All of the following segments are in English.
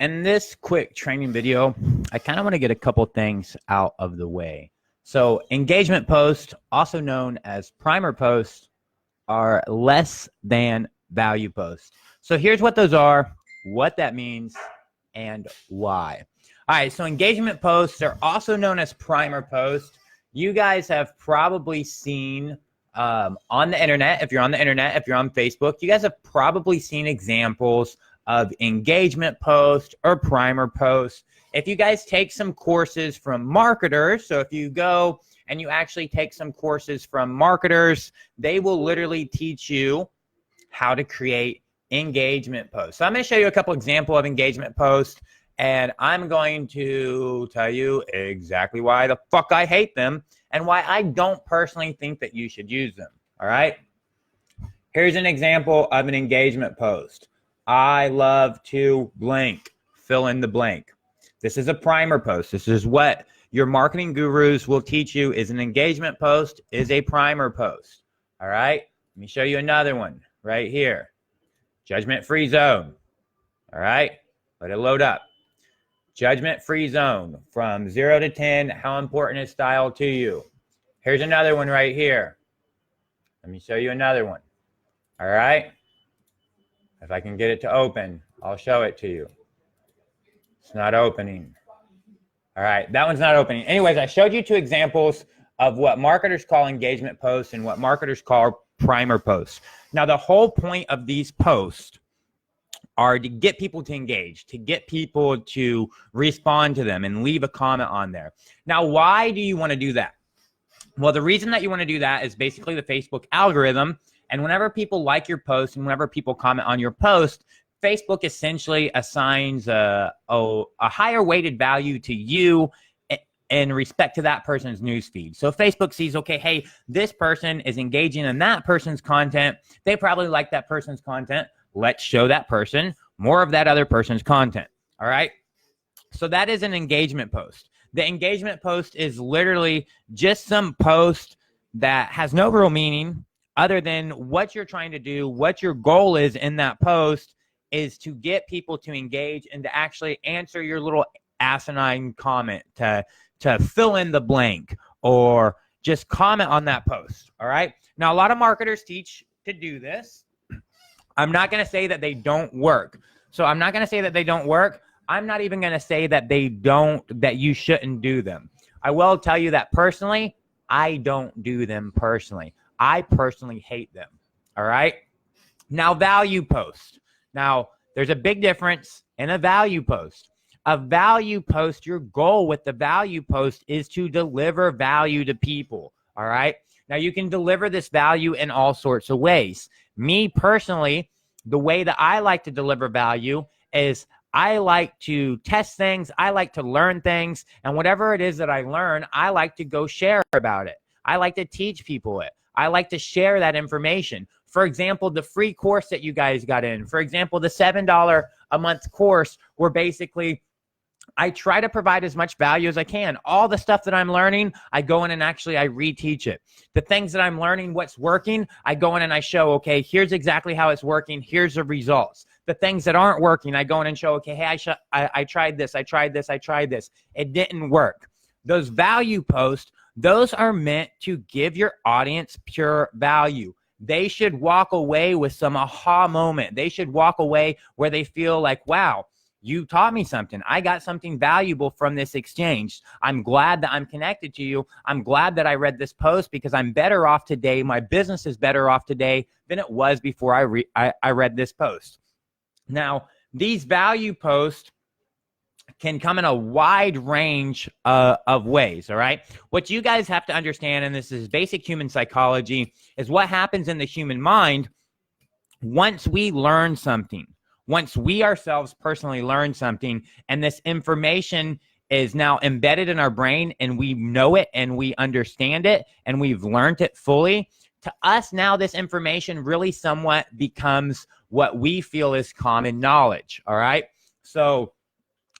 In this quick training video, I kind of want to get a couple things out of the way. So engagement posts, also known as primer posts, are less than value posts. So here's what those are, what that means, and why. All right, so engagement posts are also known as primer posts. You guys have probably seen on the internet, if you're on the internet, if you're on Facebook, you guys have probably seen examples of engagement posts or primer posts. If you guys take some courses from marketers, so if you go and you actually take some courses from marketers, they will literally teach you how to create engagement posts. So I'm going to show you a couple examples of engagement posts, and I'm going to tell you exactly why the fuck I hate them and why I don't personally think that you should use them. All right. Here's an example of an engagement post. I love to blank, fill in the blank. This is a primer post. This is what your marketing gurus will teach you is an engagement post, is a primer post. All right. Let me show you another one right here. Judgment-free zone. All right. Let it load up. Judgment-free zone from 0 to 10. How important is style to you? Here's another one right here. Let me show you another one. All right. If I can get it to open, I'll show it to you. It's not opening. All right, that one's not opening. Anyways, I showed you two examples of what marketers call engagement posts and what marketers call primer posts. Now, the whole point of these posts are to get people to engage, to get people to respond to them and leave a comment on there. Now, why do you want to do that? Well, the reason that you want to do that is basically the Facebook algorithm. And whenever people like your post and whenever people comment on your post, Facebook essentially assigns a higher weighted value to you in respect to that person's newsfeed. So Facebook sees, okay, hey, this person is engaging in that person's content. They probably like that person's content. Let's show that person more of that other person's content. All right. So that is an engagement post. The engagement post is literally just some post that has no real meaning other than what you're trying to do, what your goal is in that post is to get people to engage and to actually answer your little asinine comment, to fill in the blank or just comment on that post. All right. Now, a lot of marketers teach to do this. I'm not going to say that they don't work. So I'm not going to say that they don't work. I'm not even going to say that that you shouldn't do them. I will tell you that personally, I don't do them personally. I personally hate them. All right. Now, value post. Now, there's a big difference in a value post. A value post, your goal with the value post is to deliver value to people. All right. Now, you can deliver this value in all sorts of ways. Me personally, the way that I like to deliver value is I like to test things. I like to learn things. And whatever it is that I learn, I like to go share about it. I like to teach people it. I like to share that information. For example, the free course that you guys got in. For example, the $7 a month course where basically I try to provide as much value as I can. All the stuff that I'm learning, I go in and actually I reteach it. The things that I'm learning, what's working, I go in and I show, okay, here's exactly how it's working. Here's the results. The things that aren't working, I go in and show, okay, hey, I tried this, I tried this, I tried this. It didn't work. Those value posts, those are meant to give your audience pure value. They should walk away with some aha moment. They should walk away where they feel like, wow, you taught me something. I got something valuable from this exchange. I'm glad that I'm connected to you. I'm glad that I read this post because I'm better off today. My business is better off today than it was before I read this post. Now, these value posts can come in a wide range of ways, all right? What you guys have to understand, and this is basic human psychology, is what happens in the human mind once we learn something, once we ourselves personally learn something, and this information is now embedded in our brain, and we know it, and we understand it, and we've learned it fully, to us now this information really somewhat becomes what we feel is common knowledge, all right? So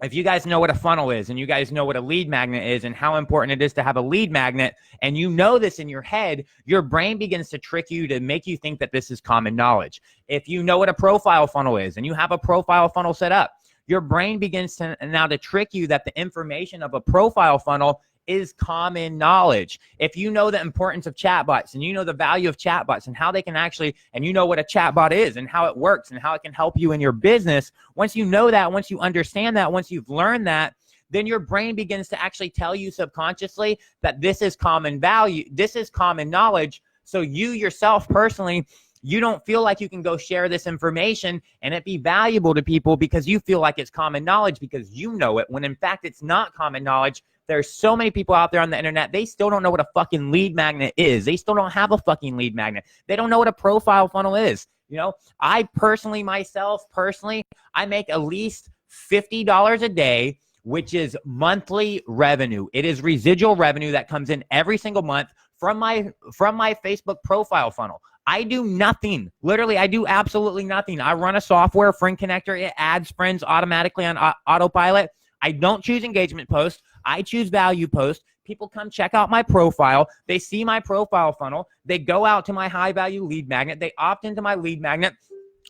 if you guys know what a funnel is and you guys know what a lead magnet is and how important it is to have a lead magnet, and you know this in your head, your brain begins to trick you to make you think that this is common knowledge. If you know what a profile funnel is and you have a profile funnel set up, your brain begins to now to trick you that the information of a profile funnel is common knowledge. If you know the importance of chatbots and you know the value of chatbots and how they can actually, and you know what a chatbot is and how it works and how it can help you in your business, once you know that, once you understand that, once you've learned that, then your brain begins to actually tell you subconsciously that this is common value, this is common knowledge. So you yourself personally, you don't feel like you can go share this information and it be valuable to people because you feel like it's common knowledge because you know it, when in fact it's not common knowledge. There's so many people out there on the internet, they still don't know what a fucking lead magnet is. They still don't have a fucking lead magnet. They don't know what a profile funnel is. You know, I personally, I make at least $50 a day, which is monthly revenue. It is residual revenue that comes in every single month from my Facebook profile funnel. I do nothing. Literally, I do absolutely nothing. I run a software, friend connector. It adds friends automatically on autopilot. I don't choose engagement posts. I choose value posts. People come check out my profile. They see my profile funnel. They go out to my high value lead magnet. They opt into my lead magnet.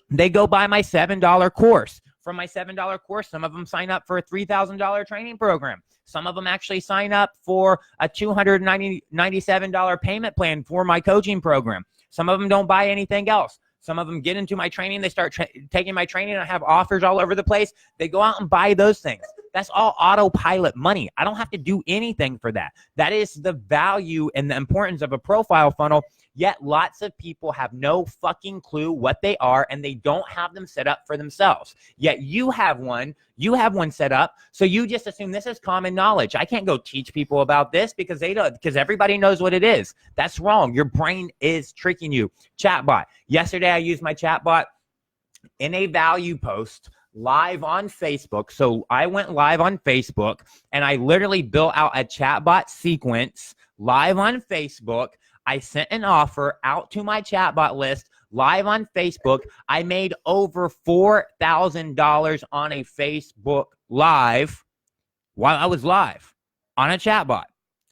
They go buy my $7 course. From my $7 course, some of them sign up for a $3,000 training program. Some of them actually sign up for a $297 payment plan for my coaching program. Some of them don't buy anything else. Some of them get into my training. They start taking my training. I have offers all over the place. They go out and buy those things. That's all autopilot money. I don't have to do anything for that. That is the value and the importance of a profile funnel. Yet lots of people have no fucking clue what they are and they don't have them set up for themselves. Yet you have one set up. So you just assume this is common knowledge. I can't go teach people about this because everybody knows what it is. That's wrong. Your brain is tricking you. Chatbot. Yesterday I used my chatbot in a value post live on Facebook. So I went live on Facebook and I literally built out a chatbot sequence live on Facebook. I sent an offer out to my chatbot list live on Facebook. I made over $4,000 on a Facebook live while I was live on a chatbot.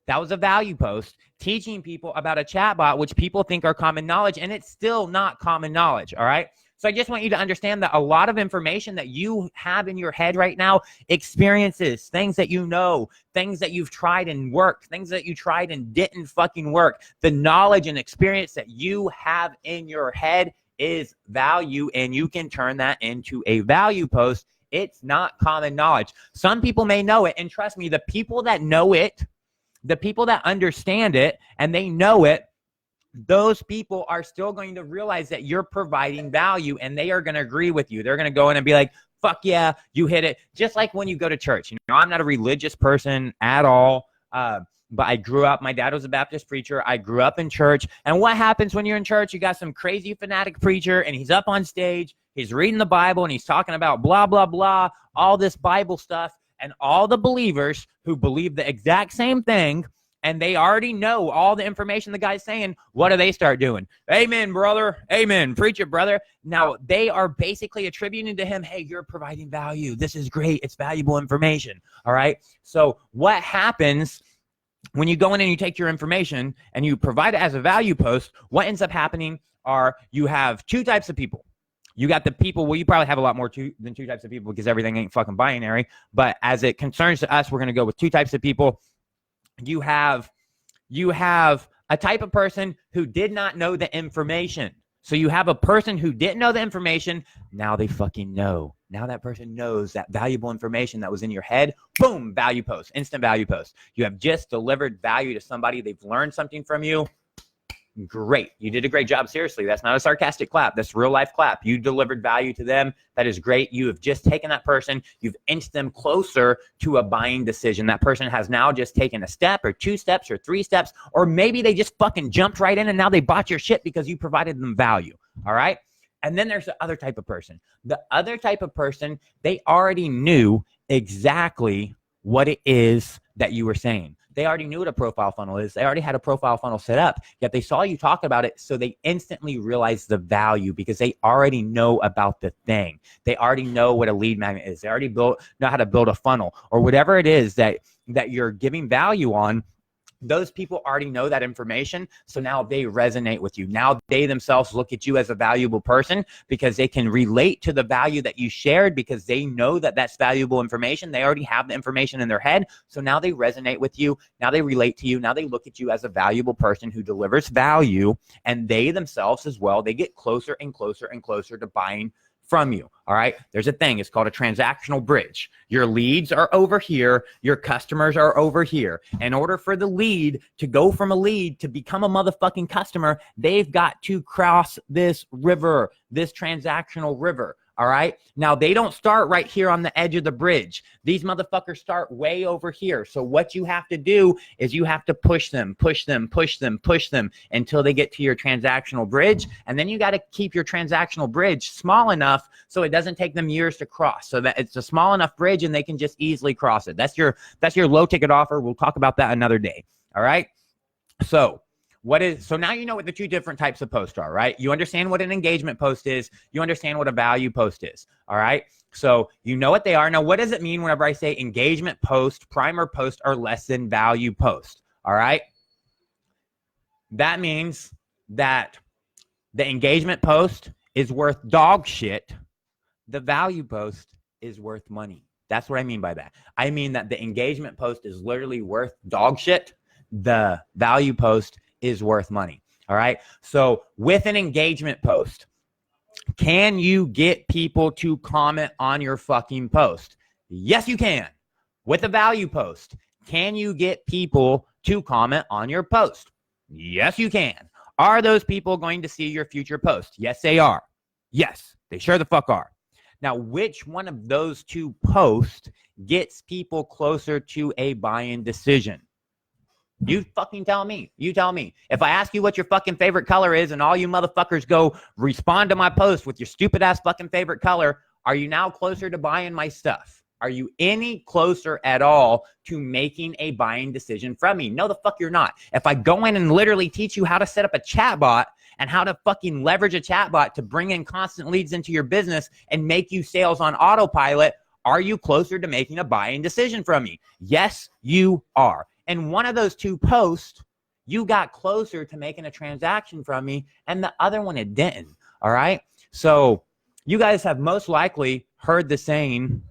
That was a value post teaching people about a chatbot, which people think are common knowledge, and it's still not common knowledge, all right? So I just want you to understand that a lot of information that you have in your head right now, experiences, things that you know, things that you've tried and worked, things that you tried and didn't fucking work, the knowledge and experience that you have in your head is value, and you can turn that into a value post. It's not common knowledge. Some people may know it, and trust me, the people that know it, the people that understand it and they know it, those people are still going to realize that you're providing value and they are going to agree with you. They're going to go in and be like, fuck yeah, you hit it. Just like when you go to church. You know, I'm not a religious person at all, but I grew up, my dad was a Baptist preacher. I grew up in church. And what happens when you're in church? You got some crazy fanatic preacher and he's up on stage. He's reading the Bible and he's talking about blah, blah, blah, all this Bible stuff. And all the believers who believe the exact same thing, and they already know all the information the guy's saying, what do they start doing? Amen, brother. Amen. Preach it, brother. Now, they are basically attributing to him, hey, you're providing value. This is great. It's valuable information. All right? So what happens when you go in and you take your information and you provide it as a value post, what ends up happening are you have two types of people. You got the people, well, you probably have a lot more than two types of people because everything ain't fucking binary. But as it concerns to us, we're going to go with two types of people. You have a type of person who did not know the information. So you have a person who didn't know the information. Now they fucking know. Now that person knows that valuable information that was in your head. Boom, value post, instant value post. You have just delivered value to somebody. They've learned something from you. Great. You did a great job. Seriously, that's not a sarcastic clap. That's real life clap. You delivered value to them. That is great. You have just taken that person. You've inched them closer to a buying decision. That person has now just taken a step or 2 steps or 3 steps, or maybe they just fucking jumped right in and now they bought your shit because you provided them value. All right. And then there's the other type of person. The other type of person, they already knew exactly what it is that you were saying. They already knew what a profile funnel is. They already had a profile funnel set up, yet they saw you talk about it. So they instantly realized the value because they already know about the thing. They already know what a lead magnet is. They already know how to build a funnel or whatever it is that you're giving value on. those people already know that information. So now they resonate with you. Now they themselves look at you as a valuable person because they can relate to the value that you shared because they know that that's valuable information. They already have the information in their head. So now they resonate with you. Now they relate to you. Now they look at you as a valuable person who delivers value, and they themselves as well, they get closer and closer and closer to buying from you. All right. There's a thing. It's called a transactional bridge. Your leads are over here. Your customers are over here. In order for the lead to go from a lead to become a motherfucking customer, they've got to cross this river, this transactional river. All right. Now they don't start right here on the edge of the bridge. These motherfuckers start way over here. So what you have to do is you have to push them until they get to your transactional bridge. And then you got to keep your transactional bridge small enough so it doesn't take them years to cross, so that it's a small enough bridge and they can just easily cross it. That's your low ticket offer. We'll talk about that another day. All right. So now you know what the two different types of posts are, right? You understand what an engagement post is. You understand what a value post is, all right? So you know what they are. Now, what does it mean whenever I say engagement post, primer post, or less than value post, all right? That means that the engagement post is worth dog shit. The value post is worth money. That's what I mean by that. I mean that the engagement post is literally worth dog shit. The value post is worth money. All right. So with an engagement post, can you get people to comment on your fucking post? Yes, you can. With a value post, can you get people to comment on your post? Yes, you can. Are those people going to see your future post? Yes, they are. Yes, they sure the fuck are. Now, which one of those two posts gets people closer to a buying decision? You fucking tell me. You tell me. If I ask you what your fucking favorite color is and all you motherfuckers go respond to my post with your stupid ass fucking favorite color, are you now closer to buying my stuff? Are you any closer at all to making a buying decision from me? No, the fuck you're not. If I go in and literally teach you how to set up a chatbot and how to fucking leverage a chatbot to bring in constant leads into your business and make you sales on autopilot, are you closer to making a buying decision from me? Yes, you are. And one of those two posts, you got closer to making a transaction from me, and the other one it didn't. All right. So you guys have most likely heard the saying,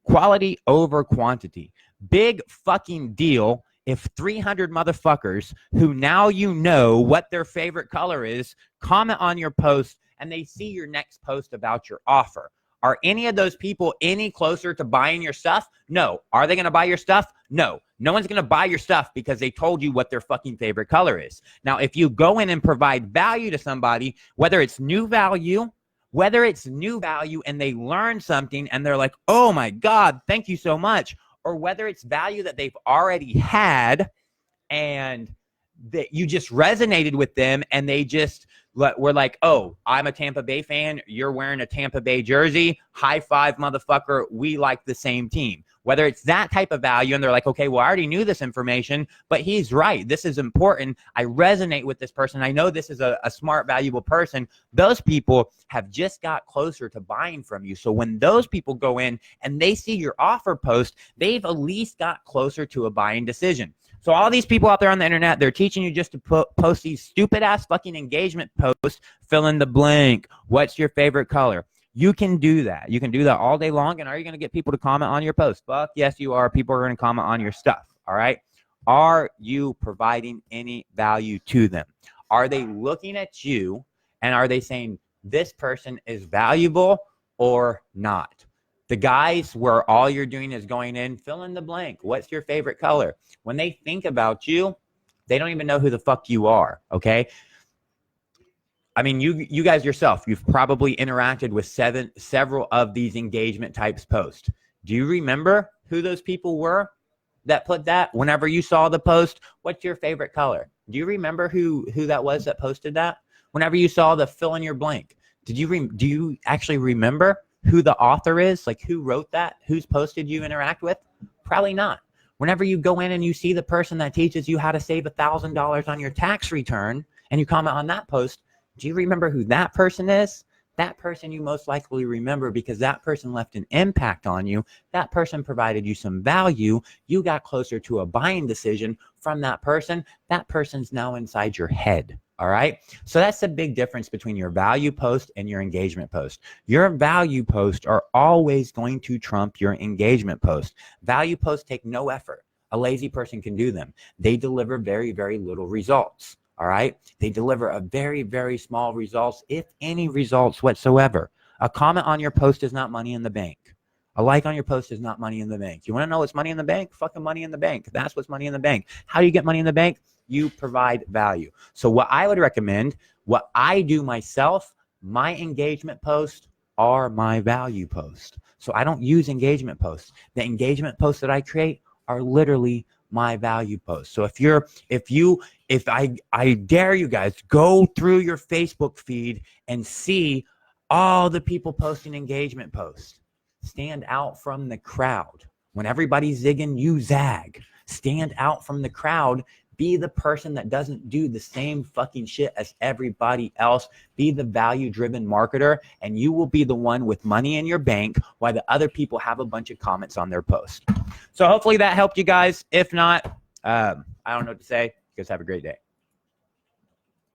quality over quantity. Big fucking deal if 300 motherfuckers who now you know what their favorite color is comment on your post and they see your next post about your offer. Are any of those people any closer to buying your stuff? No. Are they going to buy your stuff? No. No one's going to buy your stuff because they told you what their fucking favorite color is. Now, if you go in and provide value to somebody, whether it's new value and they learn something and they're like, oh my God, thank you so much. Or whether it's value that they've already had and that you just resonated with them and they just were like, oh, I'm a Tampa Bay fan. You're wearing a Tampa Bay jersey. High five, motherfucker. We like the same team. Whether it's that type of value and they're like, okay, well, I already knew this information, but he's right. This is important. I resonate with this person. I know this is a smart, valuable person. Those people have just got closer to buying from you. So when those people go in and they see your offer post, they've at least got closer to a buying decision. So all these people out there on the internet, they're teaching you just to post these stupid ass fucking engagement posts, fill in the blank. What's your favorite color? You can do that. You can do that all day long. And are you going to get people to comment on your post? Fuck yes, you are. People are going to comment on your stuff. All right. Are you providing any value to them? Are they looking at you and are they saying this person is valuable or not? The guys where all you're doing is going in, fill in the blank. What's your favorite color? When they think about you, they don't even know who the fuck you are, okay? I mean, you guys yourself, you've probably interacted with several of these engagement types posts. Do you remember who those people were that put that? Whenever you saw the post, what's your favorite color? Do you remember who that was that posted that? Whenever you saw the fill in your blank, do you actually remember who the author is, like who wrote that, who's posted you interact with? Probably not. Whenever you go in and you see the person that teaches you how to save $1,000 on your tax return and you comment on that post, do you remember who that person is? that person you most likely remember because that person left an impact on you. That person provided you some value. You got closer to a buying decision from that person. That person's now inside your head. All right. So that's the big difference between your value post and your engagement post. Your value posts are always going to trump your engagement post. Value posts take no effort. A lazy person can do them. They deliver very, very little results. All right. They deliver a very, very small results, if any results whatsoever. A comment on your post is not money in the bank. A like on your post is not money in the bank. You want to know what's money in the bank? Fucking money in the bank. That's what's money in the bank. How do you get money in the bank? You provide value. So what I would recommend, what I do myself, my engagement posts are my value posts. So I don't use engagement posts. The engagement posts that I create are literally my value posts. So if I dare you guys, go through your Facebook feed and see all the people posting engagement posts. Stand out from the crowd. When everybody's zigging, you zag. Stand out from the crowd. Be the person that doesn't do the same fucking shit as everybody else. Be the value-driven marketer, and you will be the one with money in your bank while the other people have a bunch of comments on their post. So hopefully that helped you guys. If not, I don't know what to say. You guys have a great day.